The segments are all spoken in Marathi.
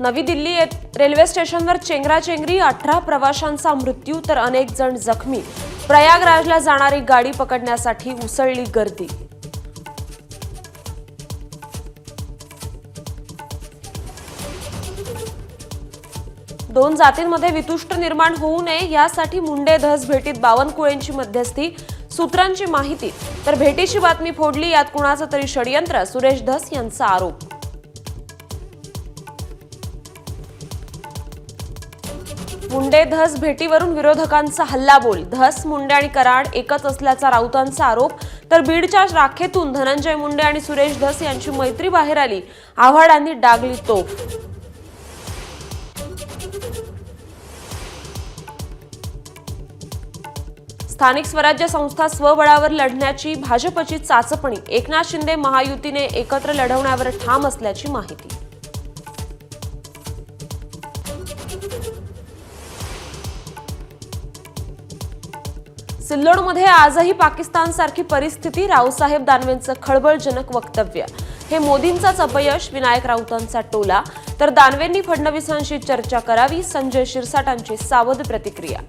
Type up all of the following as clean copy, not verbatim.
नवी दिल्ली रेल्वे स्टेशनवर चेंगराचेंगरी, 18 प्रवाशांचा मृत्यू तर अनेक जण जखमी। प्रयागराजला जाणारी गाडी पकडण्यासाठी उसळली गर्दी। दोन जातींमध्ये वितुष्ट निर्माण होऊ नये यासाठी मुंडे धस भेटीत बावनकुळेंची मध्यस्थी, सूत्रांची माहिती। तर भेटीची बातमी फोडली, यात कुणाचं तरी षडयंत्र, सुरेश धस यांचा आरोप। मुंडे धस भेटीवरून विरोधकांचा हल्लाबोल। धस, मुंडे आणि कराड एकच असल्याचा राऊतांचा आरोप। तर बीडच्या राखेतून धनंजय मुंडे आणि सुरेश धस यांची मैत्री बाहेर आली, आव्हाडांनी डागली तोफ। स्थानिक स्वराज्य संस्था स्वबळावर लढण्याची भाजपची चाचपणी। एकनाथ शिंदे महायुतीने एकत्र लढवण्यावर ठाम असल्याची माहिती। सिल्लोडमध्ये आजही पाकिस्तानसारखी परिस्थिती। रावसाहेब दानवेंचं खळबळजनक वक्तव्य। हे मोदींचाच अपयश, विनायक राऊतांचा टोला। तर दानवेंनी फडणवीसांशी चर्चा करावी, संजय शिरसाटांची सावध प्रतिक्रिया।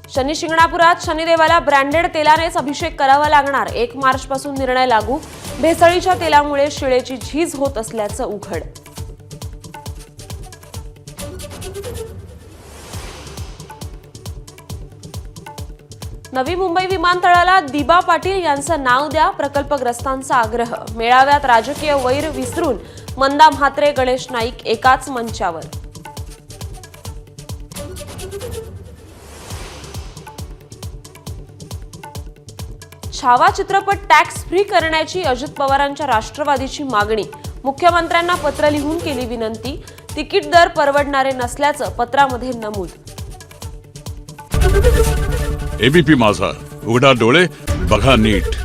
शनी शिंगणापुरात शनिदेवाला ब्रँडेड तेलानेच अभिषेक करावा लागणार। 1 मार्चपासून निर्णय लागू। भेसळीच्या तेलामुळे शिळेची झीज होत असल्याचं उघड। नवी मुंबई विमानतळाला दिबा पाटील यांचं नाव द्या, प्रकल्पग्रस्तांचा आग्रह। मेळाव्यात राजकीय वैर विसरून मंदा म्हात्रे, गणेश नाईक एकाच मंचावर। छावा चित्रपट टॅक्स फ्री करण्याची अजित पवारांच्या राष्ट्रवादीची मागणी। मुख्यमंत्र्यांना पत्र लिहून केली विनंती। तिकीट दर परवडणारे नसल्याचं पत्रामध्ये नमूद। एबीपी माझा, उघडा डोळे बघा नीट।